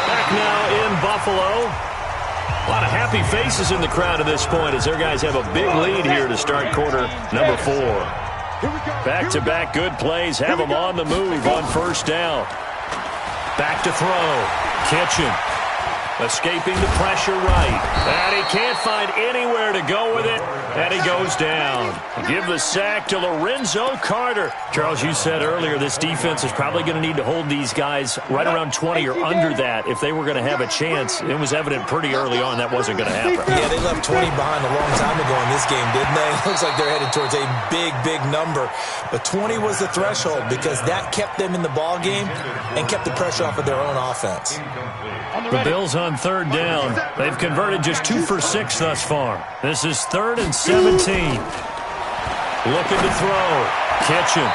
Back now in Buffalo. A lot of happy faces in the crowd at this point as their guys have a big lead here to start quarter number 4. Back-to-back good plays have them on the move on first down. Back to throw. Kitchen. Escaping the pressure right. And he can't find anywhere to go with it. And he goes down. Give the sack to Lorenzo Carter. Charles, you said earlier this defense is probably going to need to hold these guys right around 20 or under that if they were going to have a chance. It was evident pretty early on that wasn't going to happen. Yeah, they left 20 behind a long time ago in this game, didn't they? Looks like they're headed towards a big number. But 20 was the threshold because that kept them in the ball game and kept the pressure off of their own offense. The Bills on on third down. They've converted just 2 for 6 thus far. This is 3rd and 17. Looking to throw. Kitchen.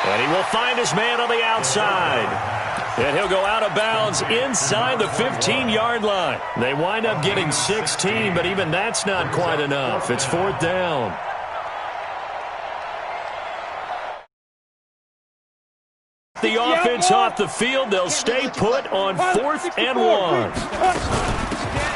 And he will find his man on the outside. And he'll go out of bounds inside the 15-yard line. They wind up getting 16, but even that's not quite enough. It's 4th down. The offense off the field. They'll stay put on 4th and 1.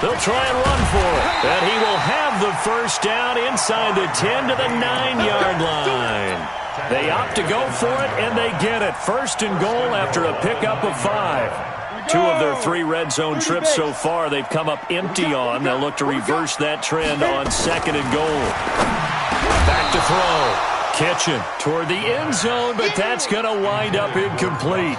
They'll try and run for it. And he will have the first down inside the 10 to the 9-yard line. They opt to go for it, and they get it. 1st and goal after a pickup of 5. 2 of their 3 red zone trips so far they've come up empty on. They'll look to reverse that trend on 2nd and goal. Back to throw. Kitchen toward the end zone, but that's going to wind up incomplete.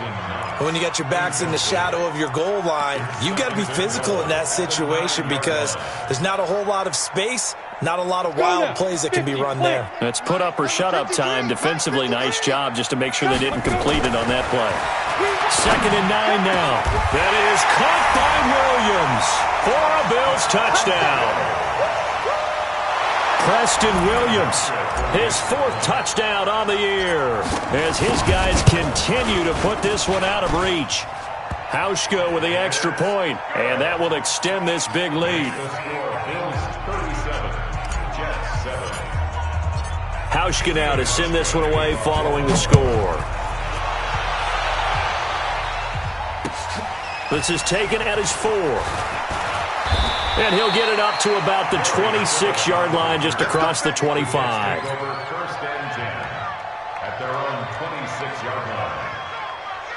When you got your backs in the shadow of your goal line, you've got to be physical in that situation because there's not a whole lot of space, not a lot of wild plays that can be run there. That's put up or shut up time. Defensively, nice job just to make sure they didn't complete it on that play. 2nd and 9 now. That is caught by Williams for a Bills touchdown. Preston Williams, his 4th touchdown on the year as his guys continue to put this one out of reach. Hauschka with the extra point, and that will extend this big lead. Hauschka now to send this one away following the score. This is taken at his 4. And he'll get it up to about the 26-yard line just across the 25. 1st and 10 at their own 26-yard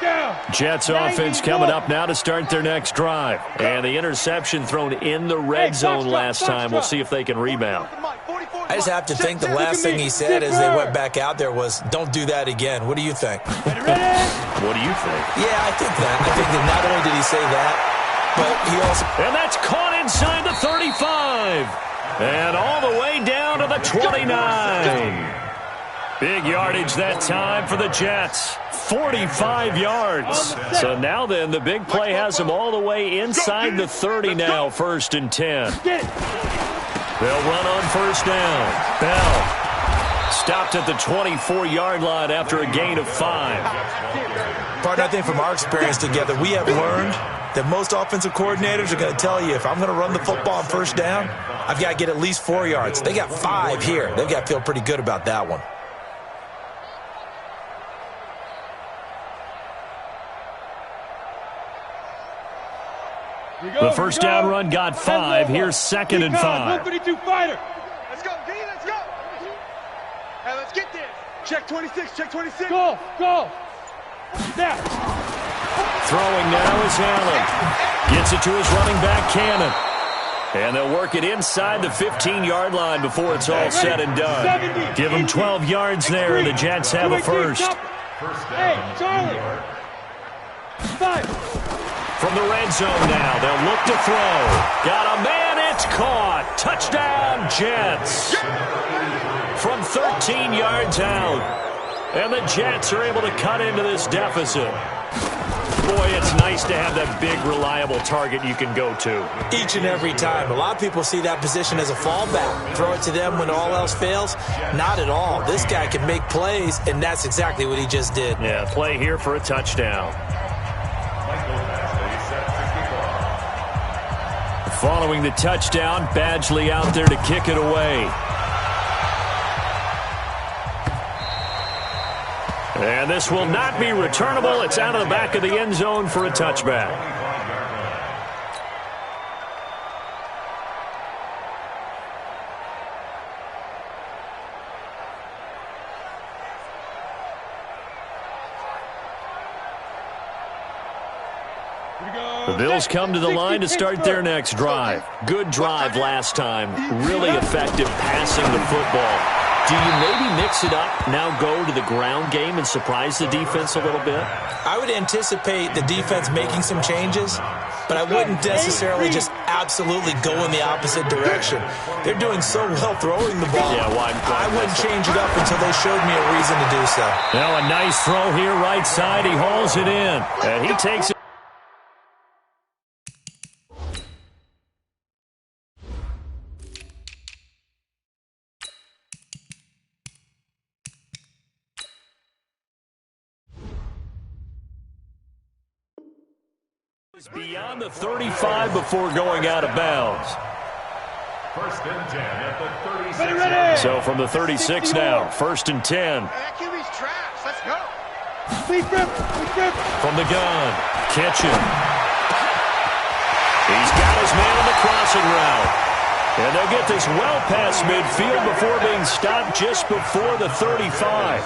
line. Jets offense coming up now to start their next drive. And the interception thrown in the red zone last time. We'll see if they can rebound. I just have to think the last thing he said as they went back out there was, don't do that again. What do you think? What do you think? Yeah, I think that. I think that not only did he say that, but he also... And that's caught inside the 35. And all the way down to the 29. Big yardage that time for the Jets. 45 yards. So now then, the big play has them all the way inside the 30 now, 1st and 10. They'll run on 1st down. Bell stopped at the 24-yard line after a gain of 5. Partner, I think from our experience together, we have learned that most offensive coordinators are going to tell you, if I'm going to run the football on 1st down, I've got to get at least 4 yards. They got 5 here. They've got to feel pretty good about that one. The 1st down run got 5. Here's 2nd and 5. 132 fighter. Let's go, D, let's go. Hey, let's get this. Check 26, check 26. Go. Now. Throwing now is Allen. Gets it to his running back, Cannon. And they'll work it inside the 15-yard line before it's all said and done. Give them 12 yards there, and the Jets have a first. Hey, Charlie. 5. From the red zone now, they'll look to throw. Got a man, it's caught. Touchdown, Jets. From 13 yards out. And the Jets are able to cut into this deficit. Boy, it's nice to have that big, reliable target you can go to. Each and every time. A lot of people see that position as a fallback. Throw it to them when all else fails. Not at all. This guy can make plays, and that's exactly what he just did. Yeah, play here for a touchdown. Following the touchdown, Badgley out there to kick it away. And this will not be returnable. It's out of the back of the end zone for a touchback. The Bills come to the line to start their next drive. Good drive last time. Really effective passing the football. Do you maybe mix it up, now go to the ground game and surprise the defense a little bit? I would anticipate the defense making some changes, but I wouldn't necessarily just absolutely go in the opposite direction. They're doing so well throwing the ball. Yeah, well, I wouldn't change it up until they showed me a reason to do so. Now a nice throw here right side. He hauls it in, and he takes it. Beyond the 35 before going out of bounds. First and 10 at the 36. So from the 36 now, first and 10. That QB's trash. Let's go. From the gun, Kitchen. He's got his man on the crossing route. And they'll get this well past midfield before being stopped just before the 35.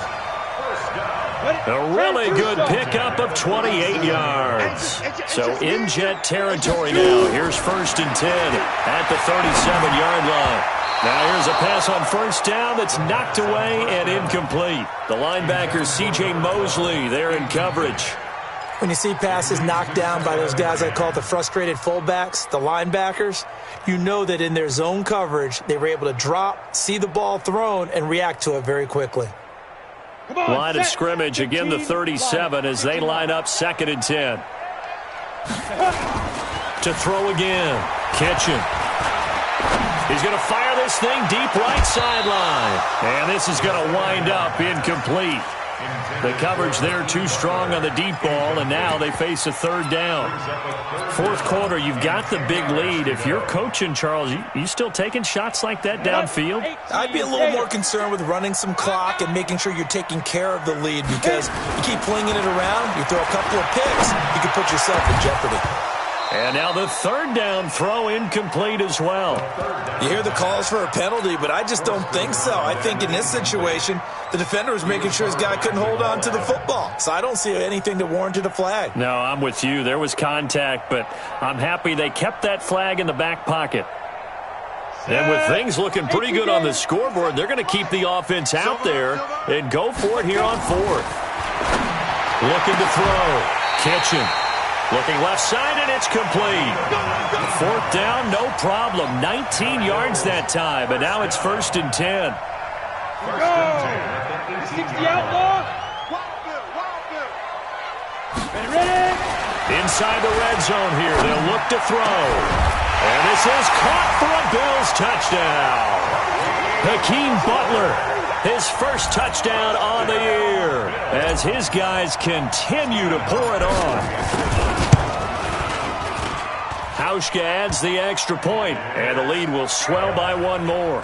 A really good pickup of 28 yards. So in Jet territory now. Here's first and 10 at the 37-yard line. Now here's a pass on first down that's knocked away and incomplete. The linebacker C.J. Mosley there in coverage. When you see passes knocked down by those guys I call the frustrated fullbacks, the linebackers, you know that in their zone coverage, they were able to drop, see the ball thrown, and react to it very quickly. Line of scrimmage, again the 37 as they line up second and 10. To throw again, Kitchen. He's going to fire this thing deep right sideline. And this is going to wind up incomplete. The coverage there too strong on the deep ball, and now they face a third down. Fourth quarter, you've got the big lead. If you're coaching, Charles, you still taking shots like that downfield? I'd be a little more concerned with running some clock and making sure you're taking care of the lead, because you keep flinging it around, you throw a couple of picks, you can put yourself in jeopardy. And now the third down throw incomplete as well. You hear the calls for a penalty, but I just don't think so. I think in this situation, the defender was making sure his guy couldn't hold on to the football. So I don't see anything that warranted a flag. No, I'm with you. There was contact, but I'm happy they kept that flag in the back pocket. And with things looking pretty good on the scoreboard, they're going to keep the offense out there and go for it here on fourth. Looking to throw. Kitchen. Looking left side, and it's complete. Fourth down, no problem. 19 yards that time, but now it's first and 10. 60 outlaw. Inside the red zone here, they'll look to throw. And this is caught for a Bills touchdown. Hakeem Butler, his first touchdown on the year, as his guys continue to pour it on. Hauschka adds the extra point, and the lead will swell by one more.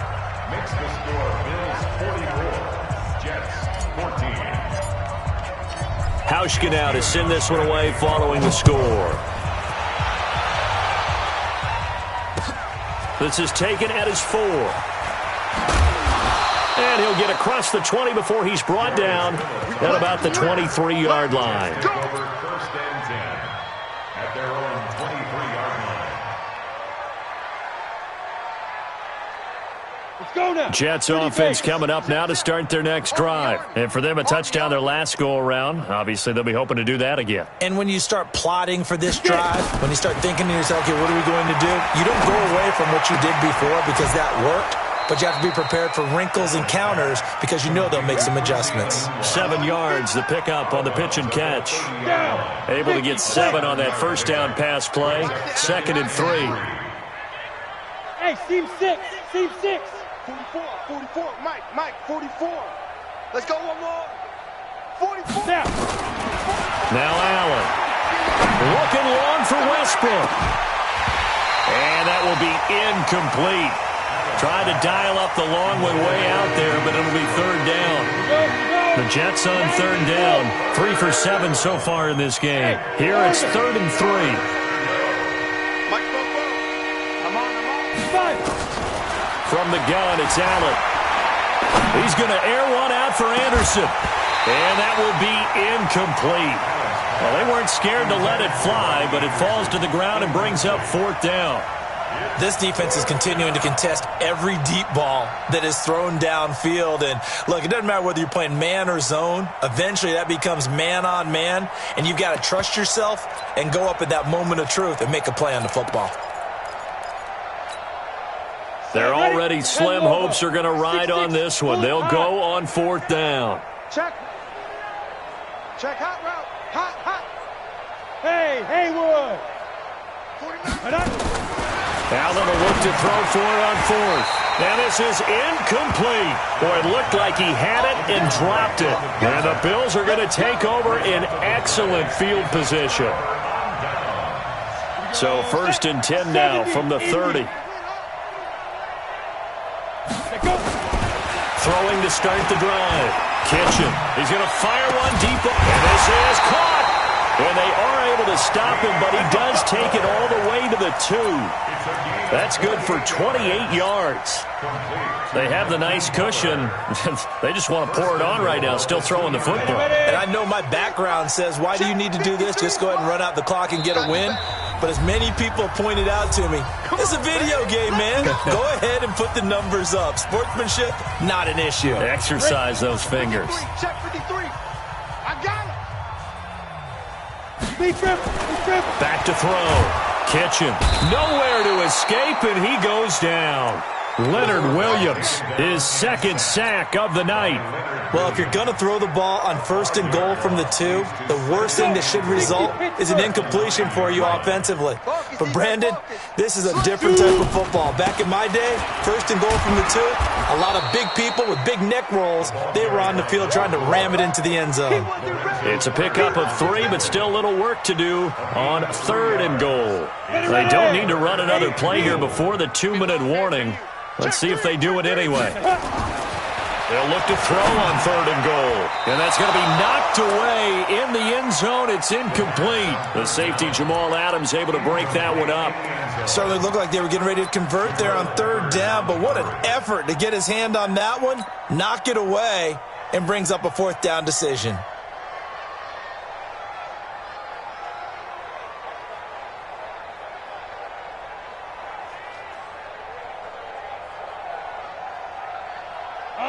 Makes the score Bills 44, Jets 14. Hauschka now to send this one away following the score. This is taken at his 4. And he'll get across the 20 before he's brought down at about the 23-yard line. First and 10 at their own 23-yard line. Let's go now. Jets offense coming up now to start their next drive. And for them, a touchdown their last go-around. Obviously, they'll be hoping to do that again. And when you start plotting for this drive, when you start thinking to yourself, okay, what are we going to do? You don't go away from what you did before because that worked. But you have to be prepared for wrinkles and counters because you know they'll make some adjustments. 7 yards, the pickup on the pitch and catch. Able to get 7 on that first down pass play. Second and 3. Hey, seam 6. Seam 6. 44, Mike, 44. Let's go one more. 44. Now Allen. Looking long for Westbrook. And that will be incomplete. Trying to dial up the long one way out there, but it'll be third down. The Jets on third down. 3 for 7 so far in this game. Here it's third and 3. Mike, go. I'm on. From the gun, it's Allen. He's going to air one out for Anderson. And that will be incomplete. Well, they weren't scared to let it fly, but it falls to the ground and brings up fourth down. This defense is continuing to contest every deep ball that is thrown downfield. And, look, it doesn't matter whether you're playing man or zone. Eventually, that becomes man on man. And you've got to trust yourself and go up at that moment of truth and make a play on the football. Their already slim hopes are going to ride on this one. They'll go on fourth down. Check hot route. Hot. Hey, Haywood. Allen will look to throw for it on fourth. And this is incomplete. Boy, it looked like he had it and dropped it. And the Bills are going to take over in excellent field position. So 1st and 10 now from the 30. Throwing to start the drive. Kitchen. He's going to fire one deep. And this is caught. And they are able to stop him, but he does take it all the way to the 2. That's good for 28 yards. They have the nice cushion. They just want to pour it on right now, still throwing the football. And I know my background says, why do you need to do this? Just go ahead and run out the clock and get a win. But as many people pointed out to me, it's a video game, man. Go ahead and put the numbers up. Sportsmanship, not an issue. Exercise those fingers. Check 53. I got it. Back to throw. Kitchen. Nowhere to escape, and he goes down. Leonard Williams, his 2nd sack of the night. Well, if you're going to throw the ball on 1st and goal from the 2, the worst thing that should result is an incompletion for you offensively. But, Brandon, this is a different type of football. Back in my day, 1st and goal from the 2, a lot of big people with big neck rolls, they were on the field trying to ram it into the end zone. It's a pickup of 3, but still a little work to do on 3rd and goal. They don't need to run another play here before the 2-minute warning. Let's see if they do it anyway. They'll look to throw on 3rd and goal. And that's going to be knocked away in the end zone. It's incomplete. The safety, Jamal Adams, able to break that one up. Certainly looked like they were getting ready to convert there on 3rd down, but what an effort to get his hand on that one, knock it away, and brings up a 4th down decision.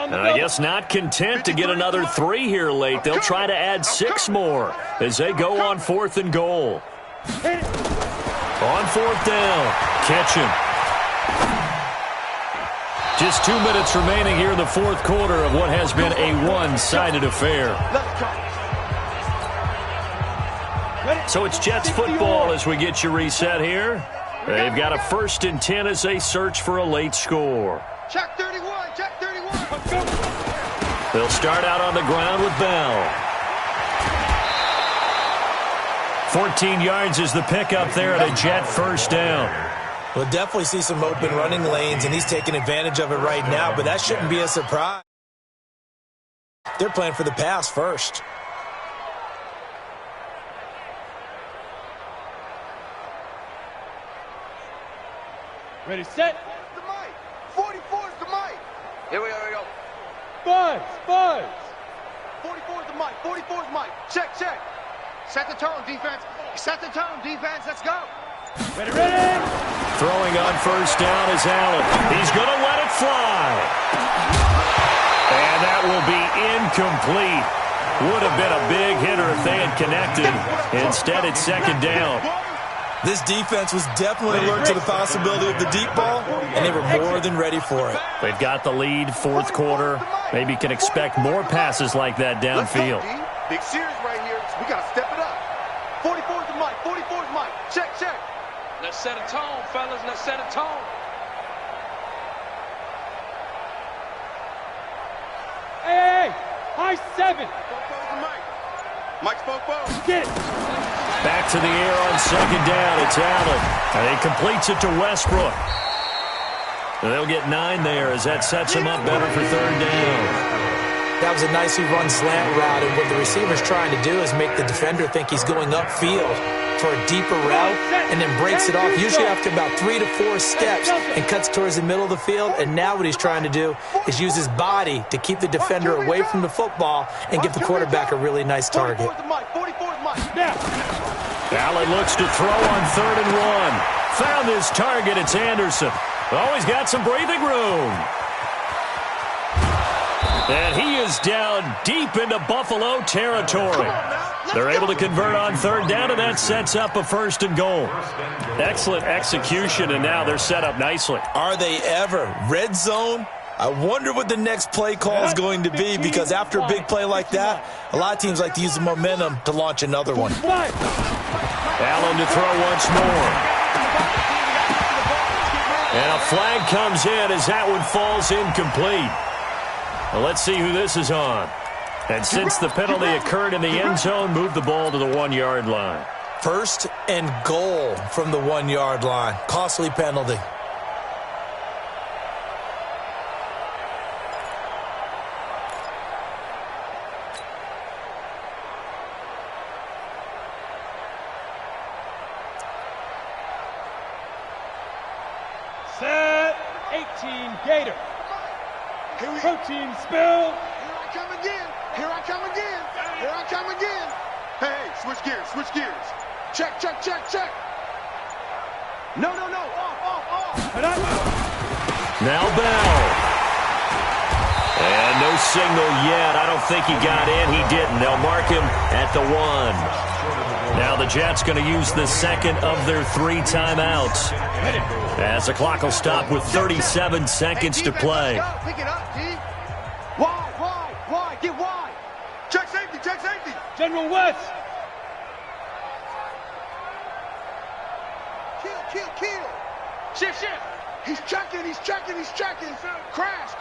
And I guess not content to get another 3 here late. They'll try to add 6 more as they go on 4th and goal. On 4th down, Kitchen. Just 2 minutes remaining here in the 4th quarter of what has been a one-sided affair. So it's Jets football as we get you reset here. They've got a 1st and 10 as they search for a late score. Check 31. Check 31. They'll start out on the ground with Bell. 14 yards is the pickup there at a Jet 1st down. We'll definitely see some open running lanes, and he's taking advantage of it right now, but that shouldn't be a surprise. They're playing for the pass first. Ready, set. The mic. 44 is the mic. Here we go. Buzz. 44 is the mic. 44 is mic. Check. Set the tone, defense. Set the tone, defense. Let's go. Ready. Throwing on 1st down is Allen. He's going to let it fly. And that will be incomplete. Would have been a big hitter if they had connected. Instead, it's 2nd down. This defense was definitely alert to the possibility of the deep ball, and they were more than ready for it. They've got the lead, 4th quarter. Maybe can expect more passes like that downfield. Big series right here. We got to step it up. 44 is the mic. 44 is mic. Check. Let's set a tone, fellas. Let's set a tone. Hey. High 7. Mike's Fofo. Get. Back to the air on 2nd down. It's Allen. And he completes it to Westbrook. And they'll get 9 there as that sets him up better for 3rd down. That was a nicely run slant route, and what the receiver's trying to do is make the defender think he's going upfield for a deeper route and then breaks it off, usually after about 3 to 4 steps, and cuts towards the middle of the field. And now what he's trying to do is use his body to keep the defender away from the football and give the quarterback a really nice target. 44 is the mic. 44 is mic. Allen looks to throw on 3rd and 1. Found his target. It's Anderson. Oh, he's got some breathing room. And he is down deep into Buffalo territory. They're able to convert on 3rd down, and that sets up a 1st and goal. Excellent execution, and now they're set up nicely. Are they ever? Red zone? I wonder what the next play call is going to be, because after a big play like that, a lot of teams like to use the momentum to launch another one. Allen to throw once more. And a flag comes in as that one falls incomplete. Well, let's see who this is on. And since the penalty occurred in the end zone, move the ball to the 1-yard line. First and goal from the 1-yard line. Costly penalty. Set 18 Gator. Protein spill. Here I come again. Here I come again. Here I come again. Hey, switch gears, switch gears. Check, check, check, check. No, no, no. Off. Now Bell. And no signal yet. I don't think he got in. He didn't. They'll mark him at the 1. Now the Jets going to use the second of their 3 timeouts. As the clock will stop with 37 seconds to play. Pick it up, D. Why? Get wide. Check safety. General West. Kill. Shift. He's checking. Crash.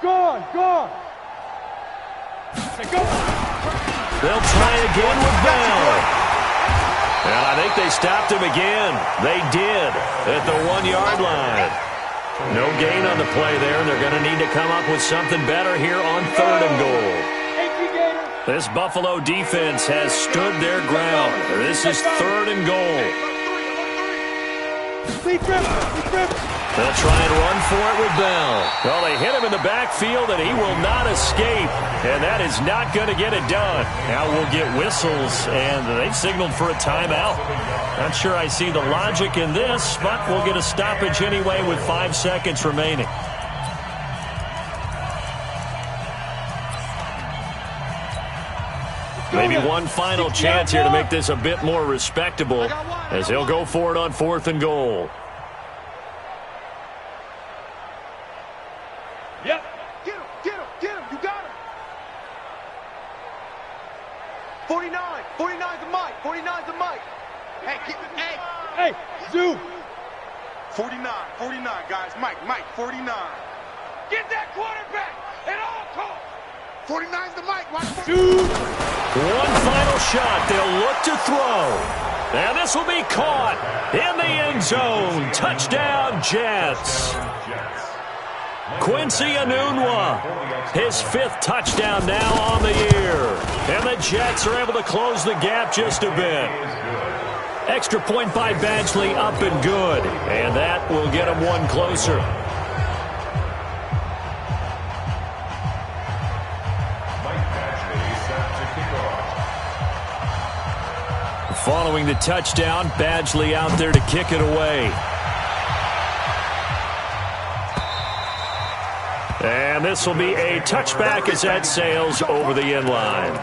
Gone. They'll try again with Bell. And I think they stopped him again. They did at the 1-yard line. No gain on the play there, and they're going to need to come up with something better here on 3rd and goal. This Buffalo defense has stood their ground. This is 3rd and goal. They'll try and run for it with Bell. Well, they hit him in the backfield, and he will not escape. And that is not going to get it done. Now we'll get whistles, and they've signaled for a timeout. Not sure I see the logic in this, but we'll get a stoppage anyway with 5 seconds remaining. Maybe one final chance here to make this a bit more respectable as they'll go for it on 4th and goal. Yep. Get him. You got him. 49's the mic. Hey, Zoo. 49, guys. Mike, 49. Get that quarterback at all costs. 49's the mic. Zoo. One final shot. They'll look to throw. And this will be caught in the end zone. Touchdown, Jets. Quincy Enunwa, his 5th touchdown now on the year. And the Jets are able to close the gap just a bit. Extra point by Badgley up and good. And that will get them one closer. Following the touchdown, Badgley out there to kick it away. And this will be a touchback as that sails over the end line.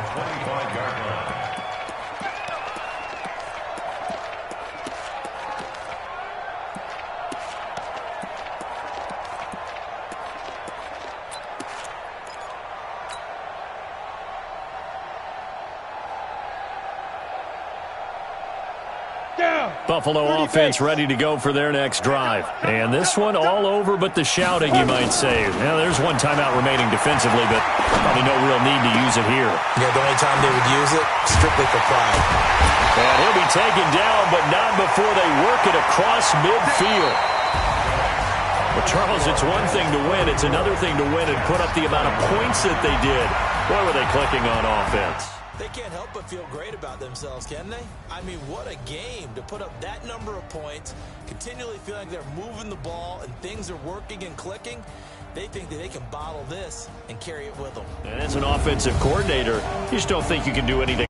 Buffalo offense ready to go for their next drive. And this one all over but the shouting, you might say. Now, there's one timeout remaining defensively, but probably no real need to use it here. Yeah, the only time they would use it, strictly for pride. And he'll be taken down, but not before they work it across midfield. Well, Charles, it's one thing to win. It's another thing to win and put up the amount of points that they did. Boy, were they clicking on offense. They can't help but feel great about themselves, can they? I mean, what a game to put up that number of points, continually feeling like they're moving the ball and things are working and clicking. They think that they can bottle this and carry it with them. And as an offensive coordinator, you just don't think you can do anything.